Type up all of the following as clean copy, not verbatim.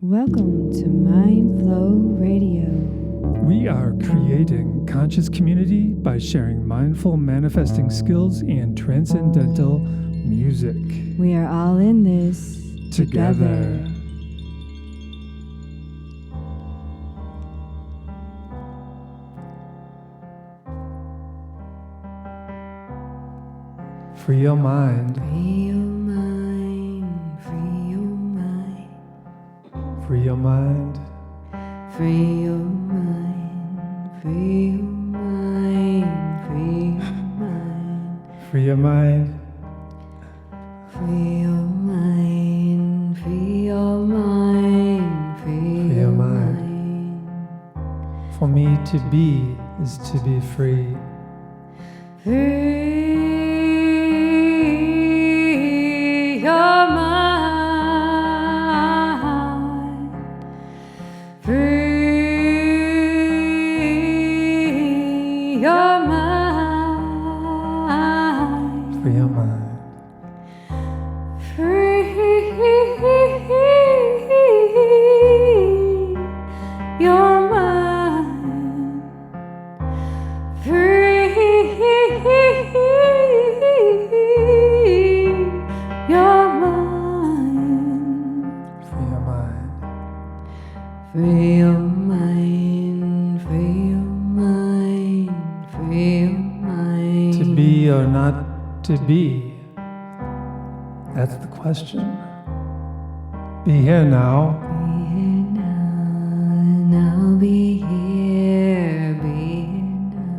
Welcome to Mindflow Radio. We are creating conscious community by sharing mindful manifesting skills and transcendental music. We are all in this together. Free your mind. Free your mind, free your mind, Free your mind. free your mind, free your mind, free your mind, Free your mind. free your mind, free your mind, free your mind. For me to be is to be free. Free your mind. Free your mind. Free your mind. Free your mind. Free your mind. Free your mind. Free your mind. Free your mind. Free your mind. To be or not to be? That's the question. Be here now. Be here now. Now be here. Be here now.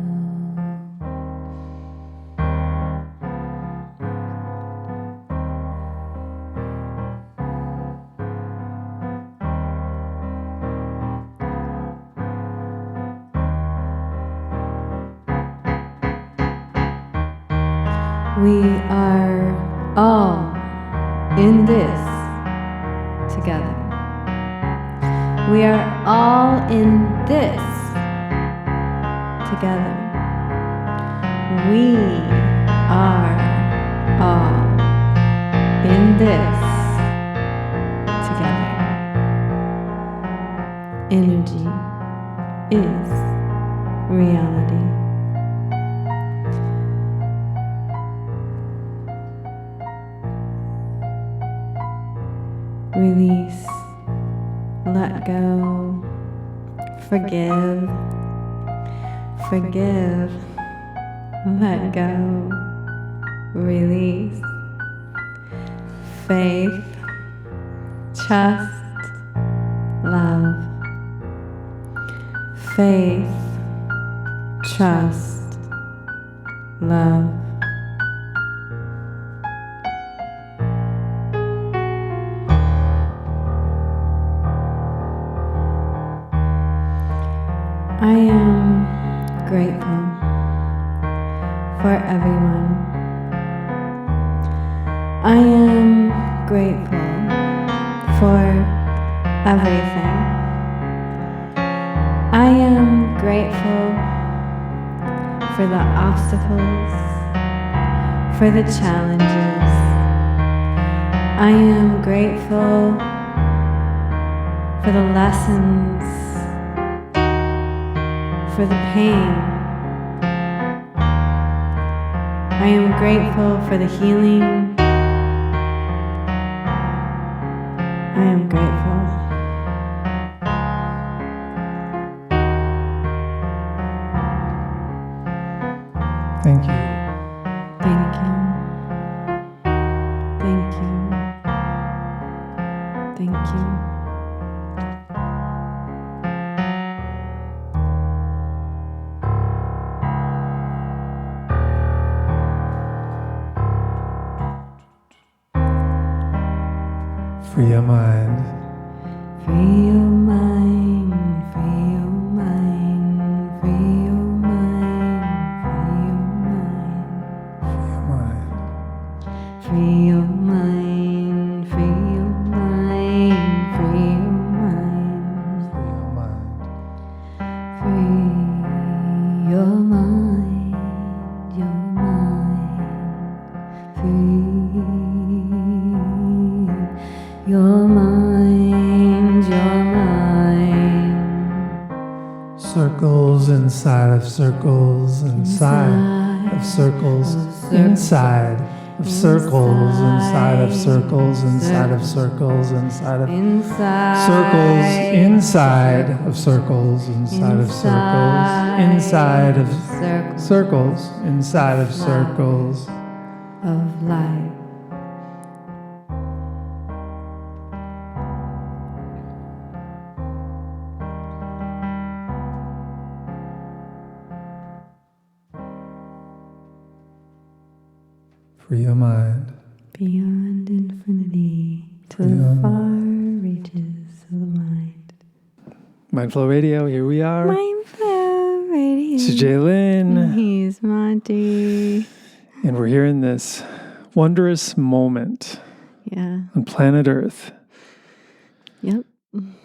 We are all in this together. We are all in this together. We are all in this together. Energy is reality. Release, let go, forgive, forgive, let go, release, faith, trust, love, faith, trust, love. I am grateful for everyone. I am grateful for everything. I am grateful for the obstacles, for the challenges. I am grateful for the lessons, for the pain. I am grateful for the healing. I am grateful. Thank you. Thank you. Thank you. Thank you. Free your mind. Free your mind, free your mind, free your mind, free your mind. Free your mind. Free your mind, free your mind, Free your mind. free your mind, your mind, your mind, your circles inside of circles inside of circles inside of circles inside of circles inside of circles inside of circles inside of circles inside of circles inside of circles inside of circles of life. Free your mind. Beyond infinity to the far reaches of the mind. Mindflow Radio, here we are. Mindflow Radio. This is Lynn. He's Monte. And we're here in this wondrous moment on planet Earth. Yep.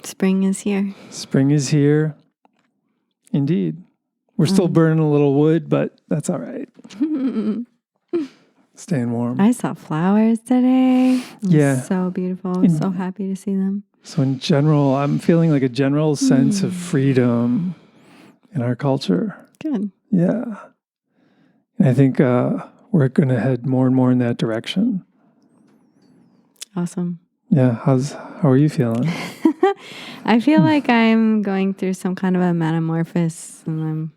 Spring is here. Spring is here. Indeed. We're still burning a little wood, but that's all right. Staying warm. I saw flowers today. Yeah. So beautiful. I'm so happy to see them. So in general, I'm feeling like a general sense of freedom in our culture. Good. Yeah. And I think we're going to head more and more in that direction. Awesome. Yeah. How are you feeling? I feel like I'm going through some kind of a metamorphosis, and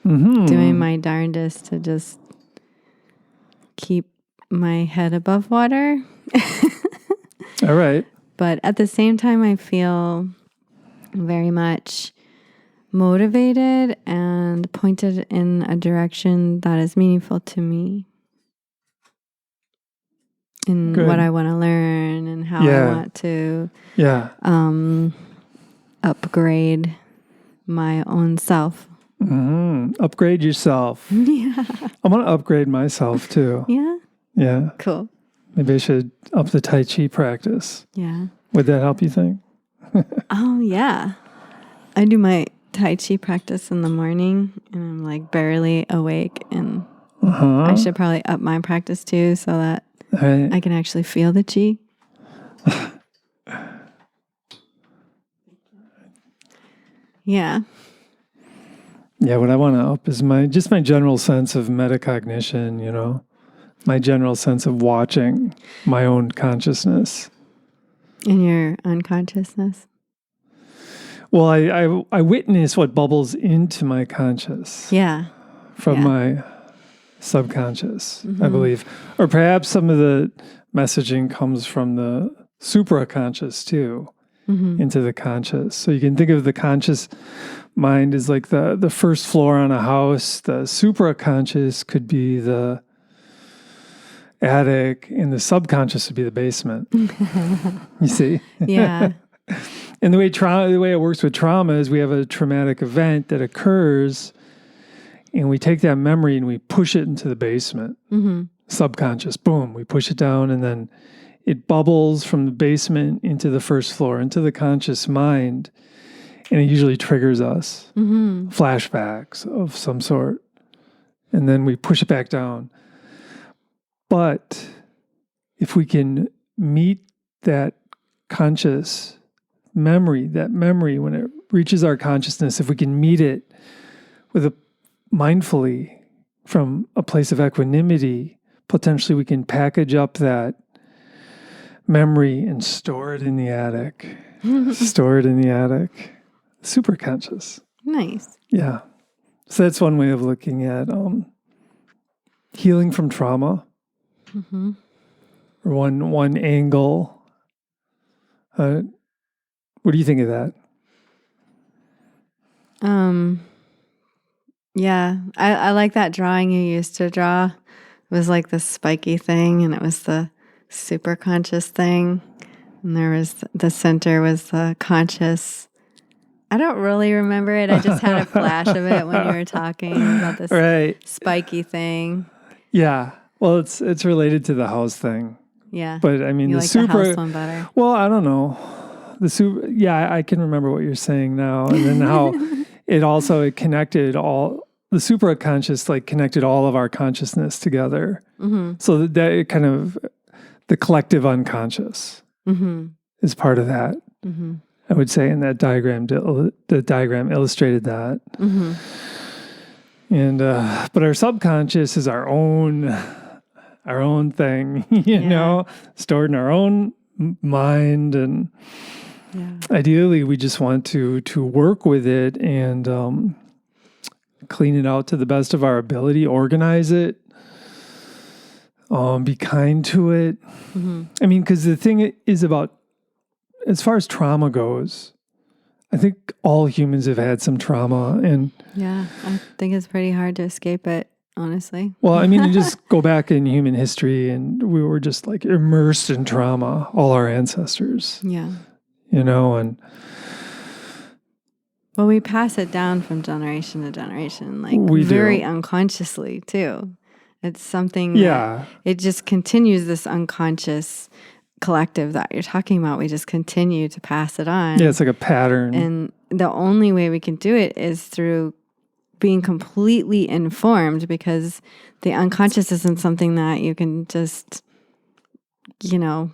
I'm doing my darndest to just keep my head above water. All right. But at the same time, I feel very much motivated and pointed in a direction that is meaningful to me. In what I want to learn and how I want to upgrade my own self. Upgrade yourself. Yeah. I want to upgrade myself too. Yeah? Yeah. Cool. Maybe I should up the Tai Chi practice. Yeah. Would that help, you think? Oh, yeah. I do my Tai Chi practice in the morning and I'm like barely awake, and I should probably up my practice too so that I can actually feel the chi. Yeah. Yeah, what I want to up is my general sense of metacognition, my general sense of watching my own consciousness. In your unconsciousness? Well, I witness what bubbles into my conscious. Yeah. From my subconscious, I believe. Or perhaps some of the messaging comes from the supraconscious too, into the conscious. So you can think of the conscious mind as like the first floor on a house. The supraconscious could be the attic, and the subconscious would be the basement. You see? Yeah. And the way it works with trauma is we have a traumatic event that occurs, and we take that memory and we push it into the basement. Subconscious, boom, we push it down, and then it bubbles from the basement into the first floor, into the conscious mind, and it usually triggers us. Flashbacks of some sort. And then we push it back down. But if we can meet that conscious memory, when it reaches our consciousness, if we can meet it with mindfully from a place of equanimity, potentially we can package up that memory and store it in the attic. Super conscious. Nice. Yeah. So that's one way of looking at healing from trauma. Or one angle. What do you think of that? Yeah, I like that drawing you used to draw. It was like the spiky thing, and it was the super conscious thing, and there was the center was the conscious. I don't really remember it. I just had a flash of it when you were talking about this spiky thing. Yeah, well, it's related to the house thing. Yeah, but I mean you the like super. The house one better. Well, I don't know. The super. Yeah, I can remember what you're saying now, and then how it connected all. The supraconscious connected all of our consciousness together. So that it kind of the collective unconscious is part of that. I would say in that diagram, the diagram illustrated that. Mm-hmm. And but our subconscious is our own thing, you know, stored in our own mind, and ideally we just want to work with it and clean it out to the best of our ability, organize it, be kind to it. Mm-hmm. I mean, because the thing is about, as far as trauma goes, I think all humans have had some trauma. And yeah, I think it's pretty hard to escape it, honestly. well, I mean, you just go back in human history and we were just like immersed in trauma, all our ancestors. Yeah. You know, and well, we pass it down from generation to generation, like we very do. unconsciously too. It's something Yeah. it just continues, this unconscious collective that you're talking about. We just continue to pass it on. Yeah, it's like a pattern. And the only way we can do it is through being completely informed, because the unconscious isn't something that you can just, you know,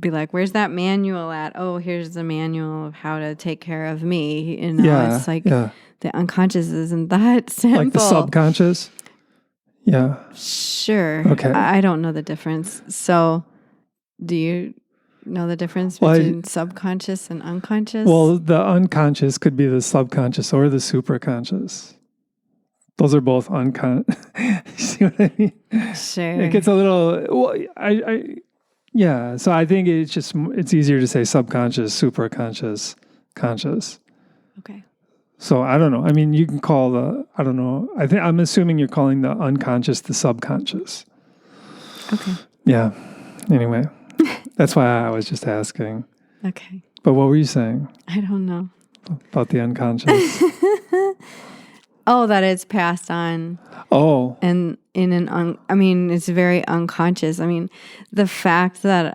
be like, where's that manual at? Oh, here's the manual of how to take care of me. You know, it's like the unconscious isn't that simple. Like the subconscious? Yeah. Sure. Okay. I don't know the difference. So do you know the difference between subconscious and unconscious? Well, the unconscious could be the subconscious or the supraconscious. Those are both unconscious. See what I mean? Sure. It gets a little, well, yeah. So I think it's easier to say subconscious, supraconscious, conscious. Okay. So I don't know. I mean, you can call I don't know. I'm assuming you're calling the unconscious the subconscious. Okay. Yeah. Anyway, that's why I was just asking. Okay. But what were you saying? I don't know. About the unconscious? Oh, that it's passed on. Oh. And it's very unconscious. I mean, the fact that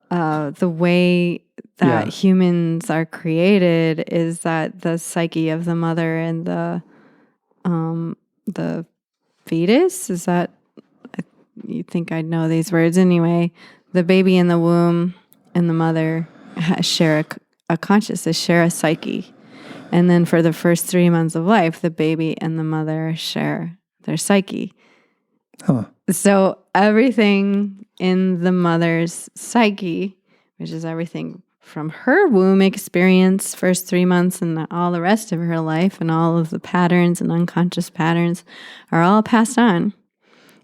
the way that humans are created is that the psyche of the mother and the fetus, is that, you think I'd know these words anyway, the baby in the womb and the mother share a consciousness, share a psyche. And then for the first 3 months of life, the baby and the mother share their psyche. Huh. So everything in the mother's psyche, which is everything from her womb experience, first 3 months, and all the rest of her life, and all of the patterns and unconscious patterns are all passed on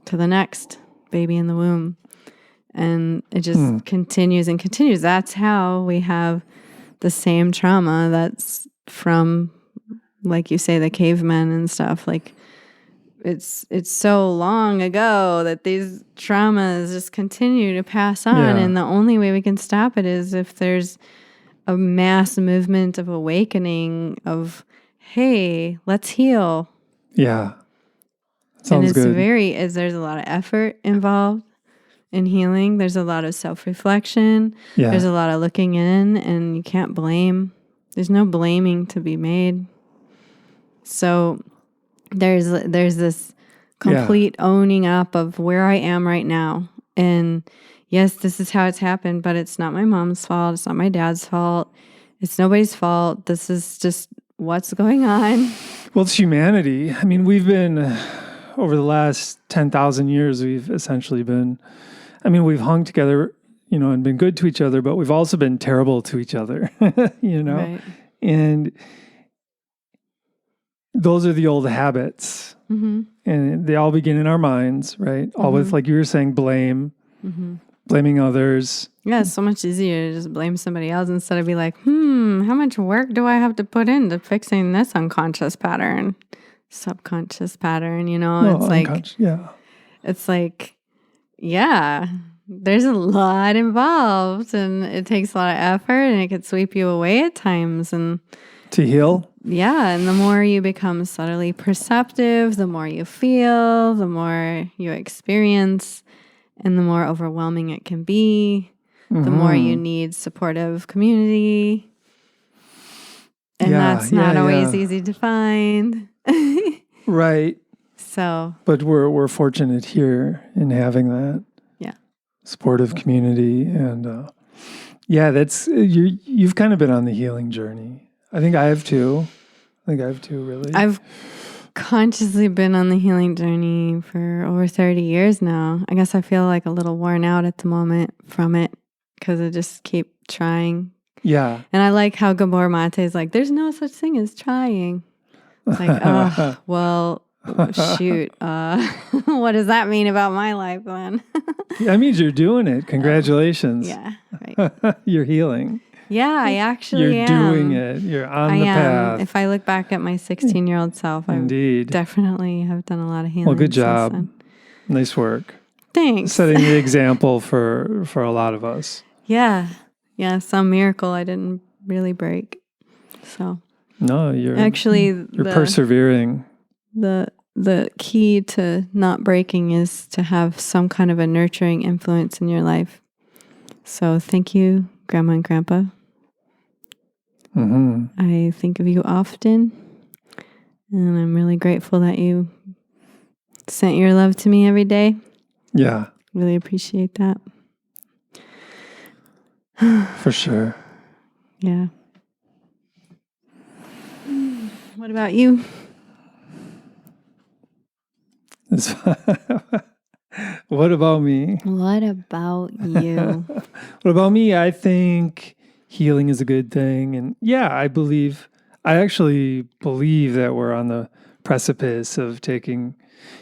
to the next baby in the womb. And it just continues and continues. That's how we have the same trauma that's from, like you say, the cavemen and stuff. Like, it's so long ago that these traumas just continue to pass on. And the only way we can stop it is if there's a mass movement of awakening of, hey, let's heal. Yeah. Sounds and it's good. there's a lot of effort involved in healing. There's a lot of self-reflection. Yeah. There's a lot of looking in, and you can't blame. There's no blaming to be made. So there's this complete owning up of where I am right now. And yes, this is how it's happened, but it's not my mom's fault. It's not my dad's fault. It's nobody's fault. This is just what's going on. Well, it's humanity. I mean, we've been, over the last 10,000 years, we've essentially been, we've hung together, and been good to each other, but we've also been terrible to each other, Right. And those are the old habits. Mm-hmm. And they all begin in our minds, right? All with, like you were saying, blame, blaming others. Yeah, it's so much easier to just blame somebody else instead of be like, how much work do I have to put into fixing this unconscious pattern, subconscious pattern, It's like, there's a lot involved, and it takes a lot of effort, and it could sweep you away at times. And to heal? Yeah, and the more you become subtly perceptive, the more you feel, the more you experience, and the more overwhelming it can be, the more you need supportive community. And that's not always easy to find. Right. So, but we're fortunate here in having that supportive community, and Yeah, you've kind of been on the healing journey. I think I have too. Really. I've consciously been on the healing journey for over 30 years now. I guess I feel like a little worn out at the moment from it because I just keep trying. Yeah. And I like how Gabor Mate is like, there's no such thing as trying. It's like, oh, well, shoot. What does that mean about my life then? That means you're doing it. Congratulations. Yeah, right. You're healing. Yeah, I actually You're am. doing it. You're on the am. path. If I look back at my 16-year-old self, Indeed. I definitely have done a lot of healing. Well, good since job. then. Nice work. Thanks. Setting the example for a lot of us. Yeah. Some miracle I didn't really break. So no, you're you're persevering. The key to not breaking is to have some kind of a nurturing influence in your life. So thank you, Grandma and Grandpa. Mm-hmm. I think of you often, and I'm really grateful that you sent your love to me every day. Yeah. Really appreciate that. For sure. Yeah. What about you? What about me? What about you? What about me? I think healing is a good thing. And yeah, I actually believe that we're on the precipice of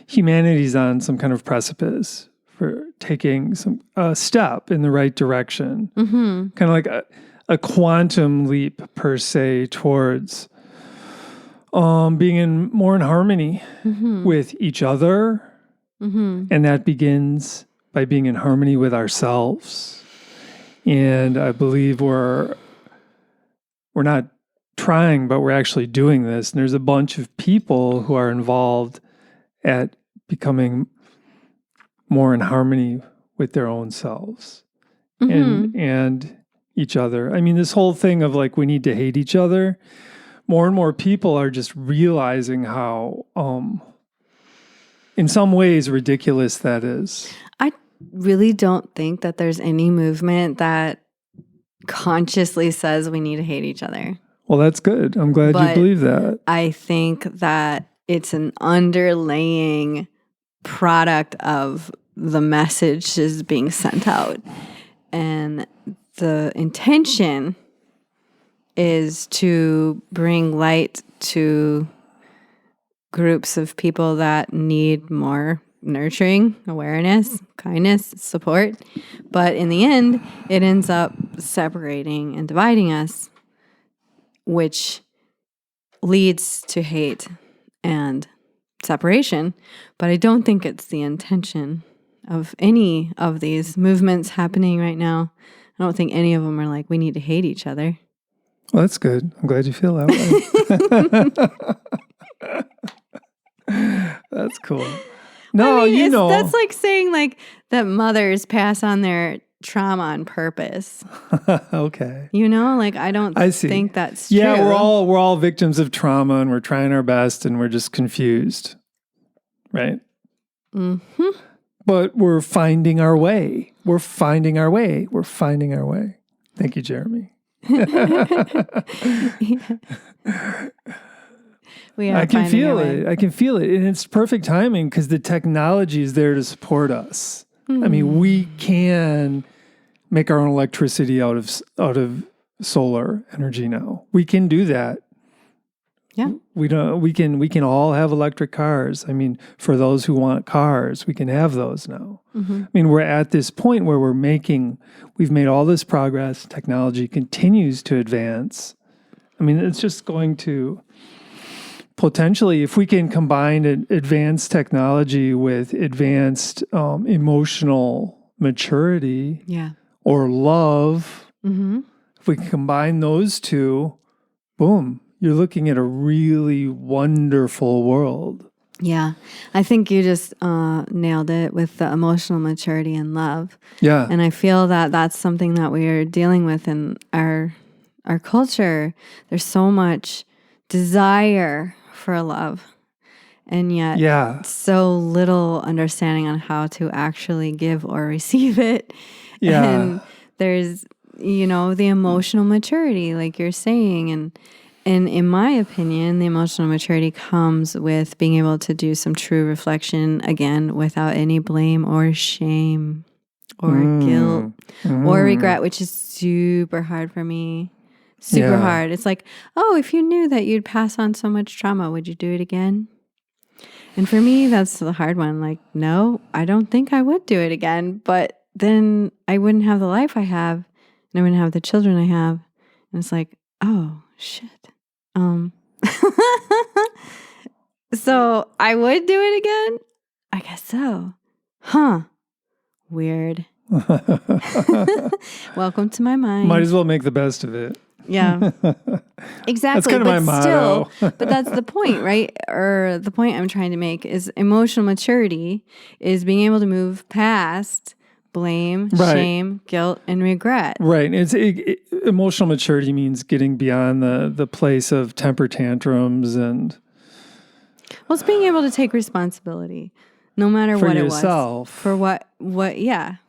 humanity's on some kind of precipice for taking a step in the right direction. Mm-hmm. Kind of like a quantum leap per se towards being more in harmony with each other. Mm-hmm. And that begins by being in harmony with ourselves. And I believe we're not trying, but we're actually doing this. And there's a bunch of people who are involved at becoming more in harmony with their own selves and each other. I mean, this whole thing of like, we need to hate each other. More and more people are just realizing how, in some ways, ridiculous that is. I really don't think that there's any movement that consciously says we need to hate each other. Well, that's good. I'm glad you believe that. I think that it's an underlaying product of the messages being sent out. And the intention is to bring light to groups of people that need more nurturing, awareness, kindness, support. But in the end, it ends up separating and dividing us, which leads to hate and separation. But I don't think it's the intention of any of these movements happening right now. I don't think any of them are like, we need to hate each other. Well, that's good. I'm glad you feel that way. That's cool. No, I mean, that's like saying like that mothers pass on their trauma on purpose. Okay. Like I don't think that's true. Yeah, we're all victims of trauma and we're trying our best and we're just confused. Right? Mm-hmm. But we're finding our way. We're finding our way. Thank you, Jeremy. I can feel it. And it's perfect timing because the technology is there to support us. Mm-hmm. I mean, we can make our own electricity out of solar energy now. We can do that. Yeah. We can all have electric cars. I mean, for those who want cars, we can have those now. Mm-hmm. I mean, we're at this point where we've made all this progress. Technology continues to advance. I mean, it's just going to potentially, if we can combine advanced technology with advanced emotional maturity or love, if we can combine those two, boom, you're looking at a really wonderful world. Yeah. I think you just nailed it with the emotional maturity and love. Yeah. And I feel that that's something that we are dealing with in our culture. There's so much desire for love, and yet so little understanding on how to actually give or receive it. Yeah. And there's the emotional maturity, like you're saying. And in my opinion, the emotional maturity comes with being able to do some true reflection, again, without any blame or shame or guilt or regret, which is super hard for me. Super hard. It's like, oh, if you knew that you'd pass on so much trauma, would you do it again? And for me, that's the hard one. Like, no, I don't think I would do it again. But then I wouldn't have the life I have, and I wouldn't have the children I have. And it's like, oh, shit. So I would do it again? I guess so. Huh. Weird. Welcome to my mind. Might as well make the best of it. Yeah. Exactly. That's kind of my motto. But that's the point, right? Or the point I'm trying to make is emotional maturity is being able to move past blame, shame, guilt, and regret. Right. Emotional maturity means getting beyond the place of temper tantrums and... Well, it's being able to take responsibility, no matter what yourself. It was. For what,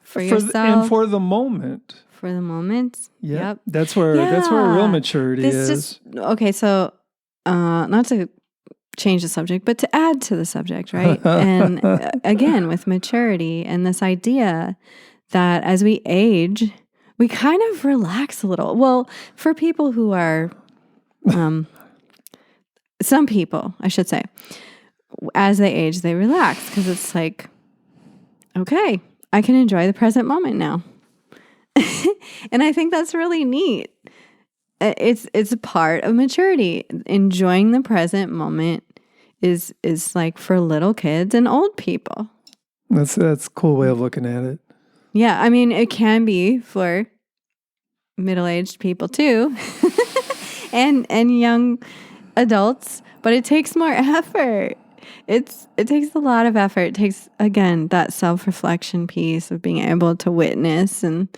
for yourself. And for the moment. For the moment. Yep. That's where real maturity is. Okay, so not to change the subject, but to add to the subject, right? And again, with maturity and this idea that as we age, we kind of relax a little. Well, for people who are, some people, I should say, as they age, they relax because it's like, okay, I can enjoy the present moment now. And I think that's really neat. It's a part of maturity. Enjoying the present moment is like for little kids and old people. That's a cool way of looking at it. Yeah, I mean, it can be for middle-aged people too, and young adults, but it takes more effort. It takes a lot of effort. It takes, again, that self-reflection piece of being able to witness and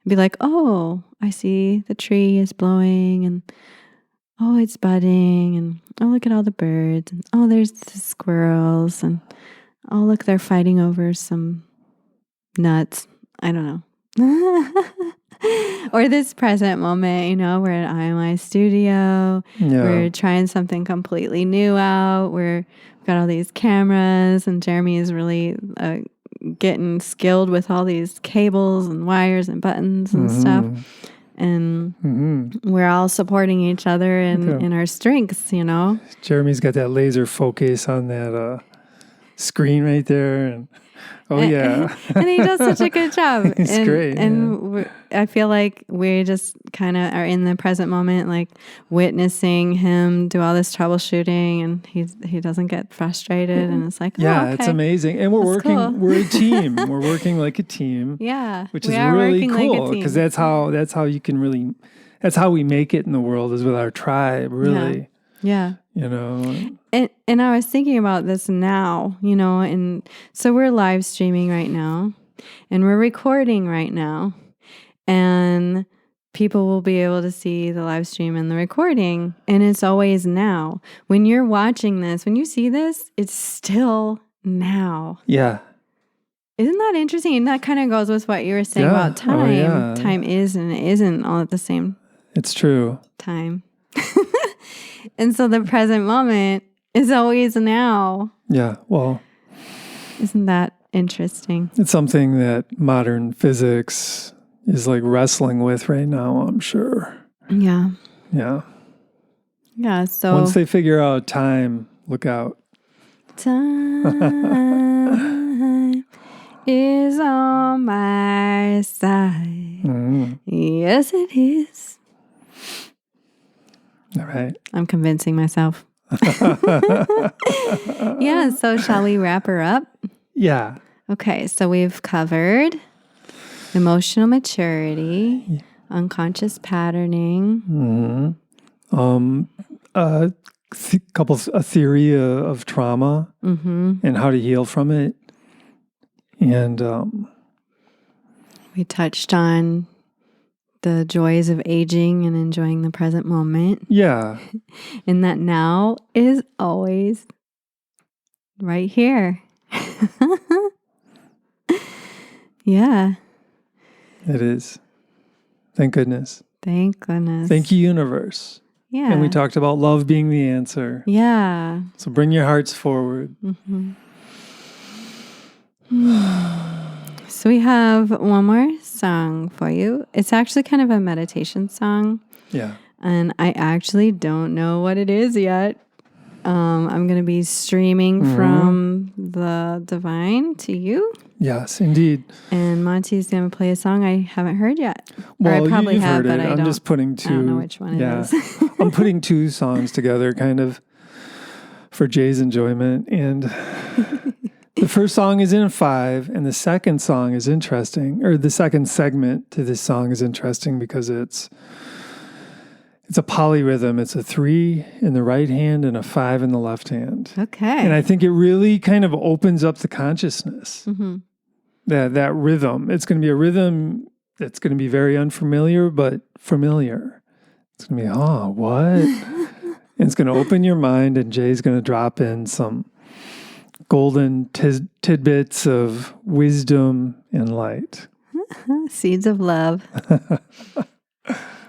be like, oh, I see the tree is blowing, and oh, it's budding, and oh, look at all the birds, and oh, there's the squirrels, and oh, look, they're fighting over some nuts. I don't know. Or this present moment, we're at IMI studio. Yeah. We're trying something completely new out. We've got all these cameras, and Jeremy is really getting skilled with all these cables and wires and buttons and stuff. And we're all supporting each other in our strengths, Jeremy's got that laser focus on that screen right there. And and he does such a good job. He's great. And I feel like we just kind of are in the present moment, like witnessing him do all this troubleshooting, and he doesn't get frustrated, and it's like, okay. It's amazing. And we're cool. We're a team. We're working like a team. Yeah, which is really cool because that's how you can really, that's how we make it in the world, is with our tribe. Really. Yeah. And I was thinking about this now, and so we're live streaming right now, and we're recording right now, and people will be able to see the live stream and the recording, and it's always now. When you're watching this, when you see this, it's still now. Yeah. Isn't that interesting? And that kind of goes with what you were saying about time. Oh, yeah. Time is and it isn't all at the same. It's true. Time. And so the present moment is always now. Yeah, well. Isn't that interesting? It's something that modern physics is like wrestling with right now, I'm sure. Yeah. Yeah. Yeah, so. Once they figure out time, look out. Time is on my side. Yes, it is. All right. I'm convincing myself. Yeah, so shall we wrap her up? Yeah. Okay, so we've covered emotional maturity, unconscious patterning. A theory of trauma and how to heal from it. And we touched on the joys of aging and enjoying the present moment. Yeah. And that now is always right here. Yeah. It is. Thank goodness. Thank goodness. Thank you, universe. Yeah. And we talked about love being the answer. Yeah. So bring your hearts forward. Mm-hmm. So we have one more song for you. It's actually kind of a meditation song. Yeah. And I actually don't know what it is yet. I'm going to be streaming from the divine to you. Yes, indeed. And Monte's going to play a song I haven't heard yet. Well, or I probably you've have, heard it. but I'm just putting two. I don't know which one it is. I'm putting two songs together kind of for Jay's enjoyment. And the first song is in 5, and the second song is interesting, or the second segment to this song is interesting because it's a polyrhythm. It's a 3 in the right hand and a 5 in the left hand. Okay. And I think it really kind of opens up the consciousness. Mm-hmm. That rhythm. It's going to be a rhythm that's going to be very unfamiliar, but familiar. It's going to be, what? And it's going to open your mind, and Jay's going to drop in some golden tidbits of wisdom and light. Seeds of love.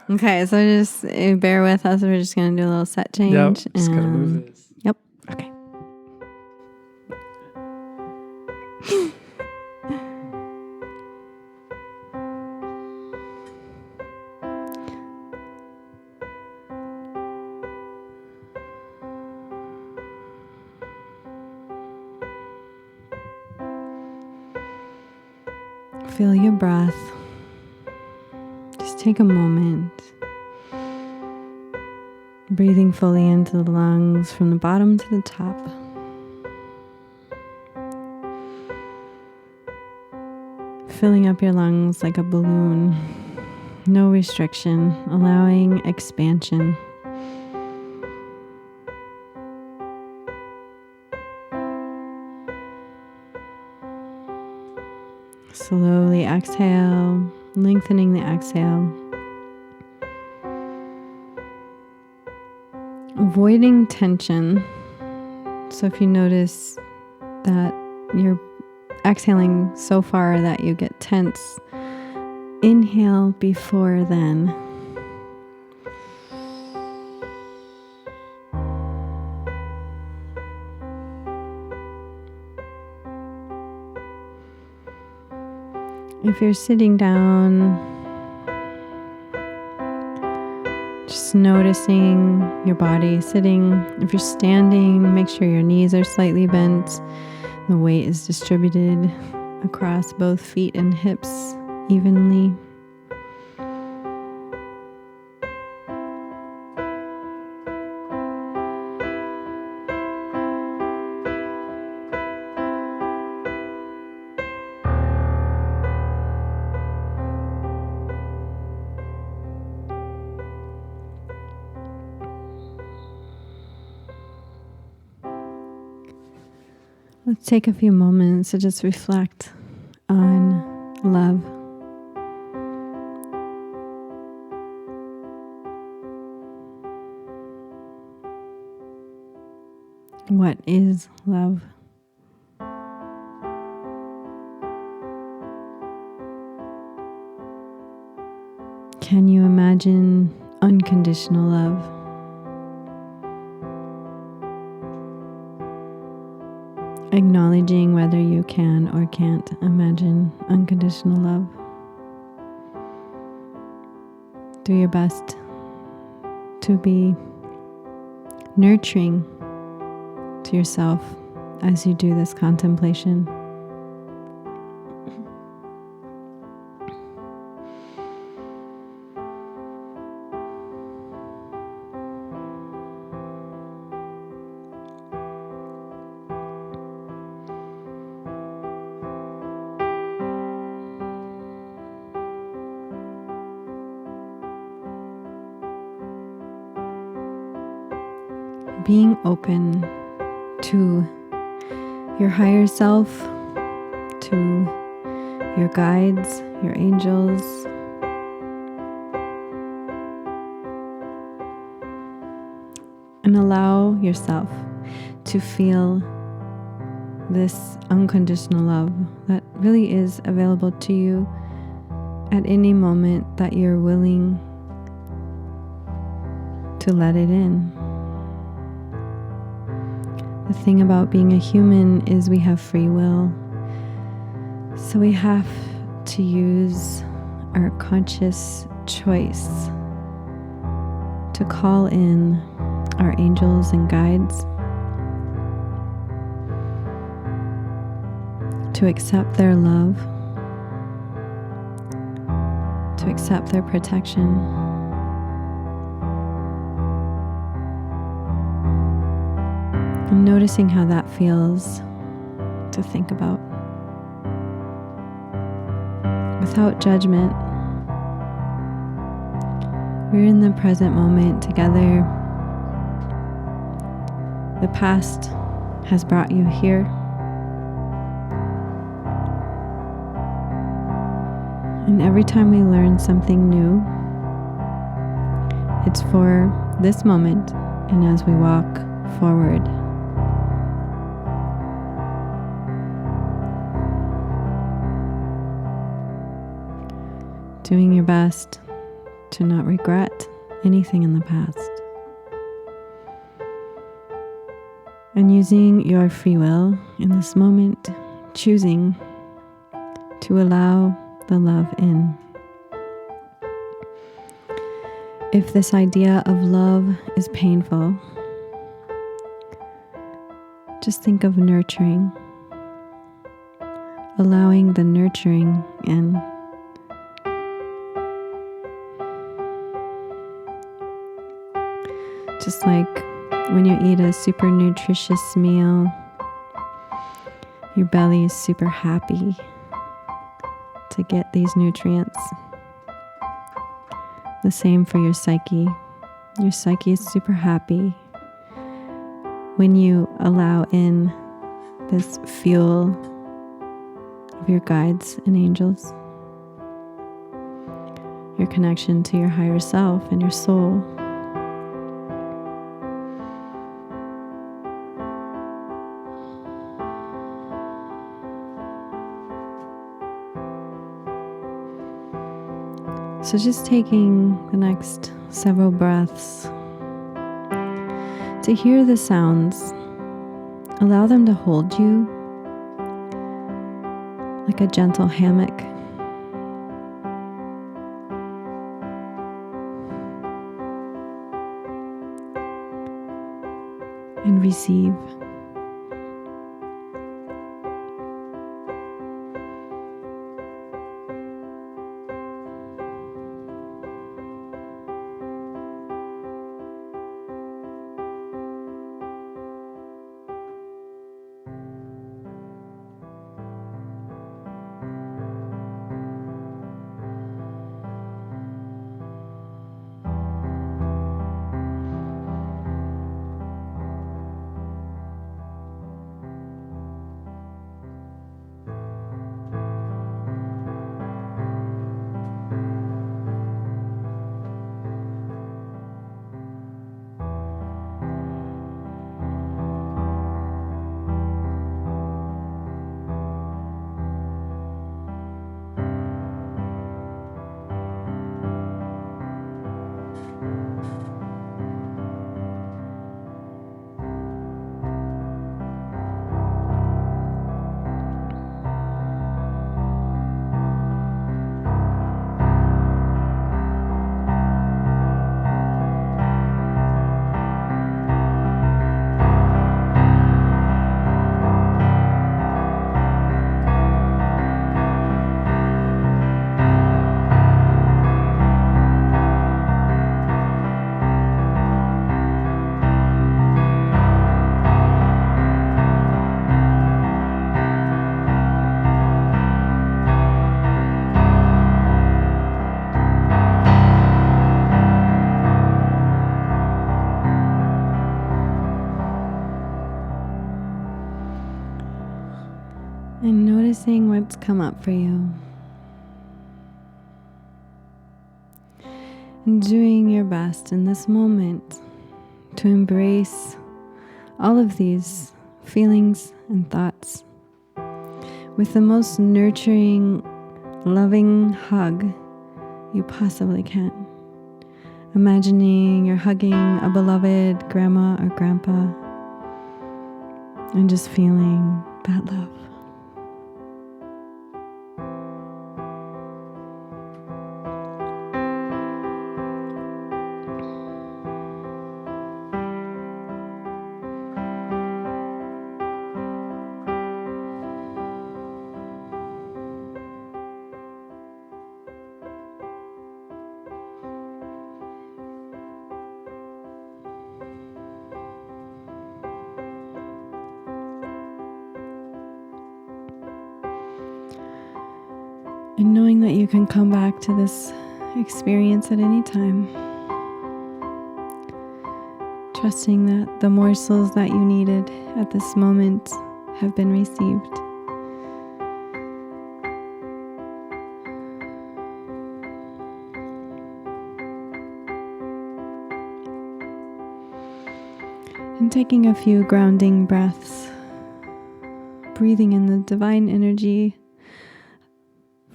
Okay, so just bear with us. We're just going to do a little set change. Yep, just going to move this. Yep, okay. Feel your breath. Just take a moment. Breathing fully into the lungs from the bottom to the top. Filling up your lungs like a balloon. No restriction, allowing expansion. Slowly exhale, lengthening the exhale. Avoiding tension. So if you notice that you're exhaling so far that you get tense, inhale before then. If you're sitting down, just noticing your body sitting. If you're standing, make sure your knees are slightly bent. The weight is distributed across both feet and hips evenly. Let's take a few moments to just reflect on love. What is love? Can you imagine unconditional love? Acknowledging whether you can or can't imagine unconditional love. Do your best to be nurturing to yourself as you do this contemplation. Being open to your higher self, to your guides, your angels, and allow yourself to feel this unconditional love that really is available to you at any moment that you're willing to let it in. The thing about being a human is we have free will. So we have to use our conscious choice to call in our angels and guides, to accept their love, to accept their protection. And noticing how that feels to think about. Without judgment, we're in the present moment together. The past has brought you here. And every time we learn something new, it's for this moment and as we walk forward. Doing your best to not regret anything in the past. And using your free will in this moment, choosing to allow the love in. If this idea of love is painful, just think of nurturing, allowing the nurturing in. Just like when you eat a super nutritious meal, your belly is super happy to get these nutrients. The same for your psyche. Your psyche is super happy when you allow in this fuel of your guides and angels, your connection to your higher self and your soul. So just taking the next several breaths to hear the sounds, allow them to hold you like a gentle hammock. And receive. And noticing what's come up for you. And doing your best in this moment to embrace all of these feelings and thoughts with the most nurturing, loving hug you possibly can. Imagining you're hugging a beloved grandma or grandpa and just feeling that love. And knowing that you can come back to this experience at any time. Trusting that the morsels that you needed at this moment have been received. And taking a few grounding breaths, breathing in the divine energy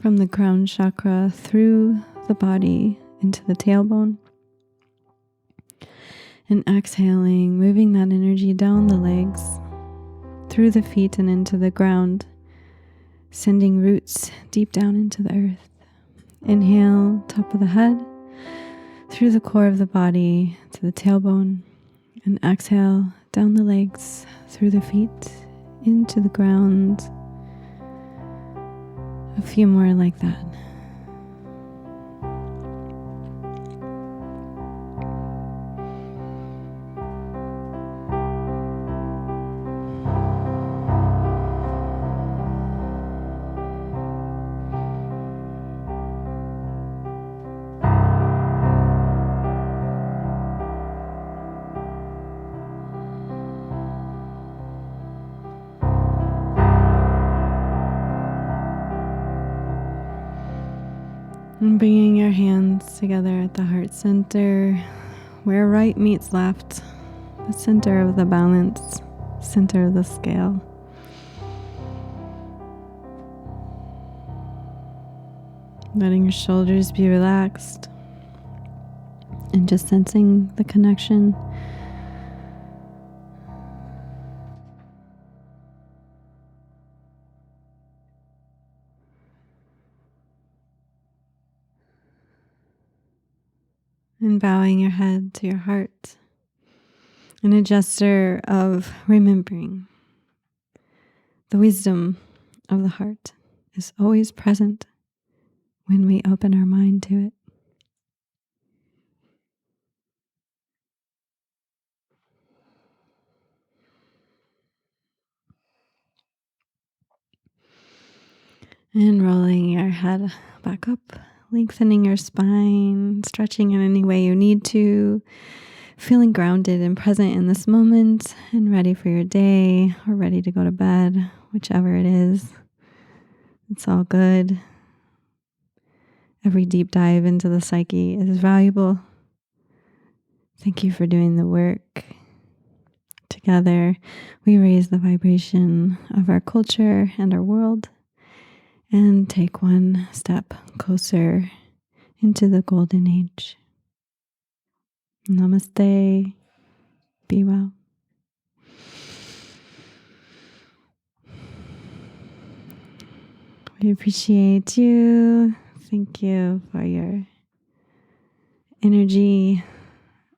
from the crown chakra through the body into the tailbone. And exhaling, moving that energy down the legs, through the feet and into the ground, sending roots deep down into the earth. Inhale, top of the head, through the core of the body to the tailbone. And exhale, down the legs, through the feet, into the ground. A few more like that. And bringing your hands together at the heart center, where right meets left, the center of the balance, center of the scale. Letting your shoulders be relaxed and just sensing the connection. And bowing your head to your heart in a gesture of remembering the wisdom of the heart is always present when we open our mind to it. And rolling your head back up, lengthening your spine, stretching in any way you need to, feeling grounded and present in this moment and ready for your day or ready to go to bed, whichever it is. It's all good. Every deep dive into the psyche is valuable. Thank you for doing the work. Together, we raise the vibration of our culture and our world and take one step closer into the golden age. Namaste. Be well. We appreciate you. Thank you for your energy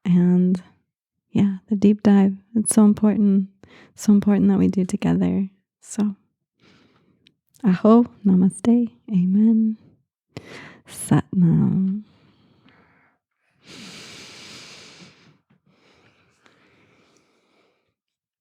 and the deep dive. It's so important. So important that we do together. So, aho, namaste, amen, Satnam.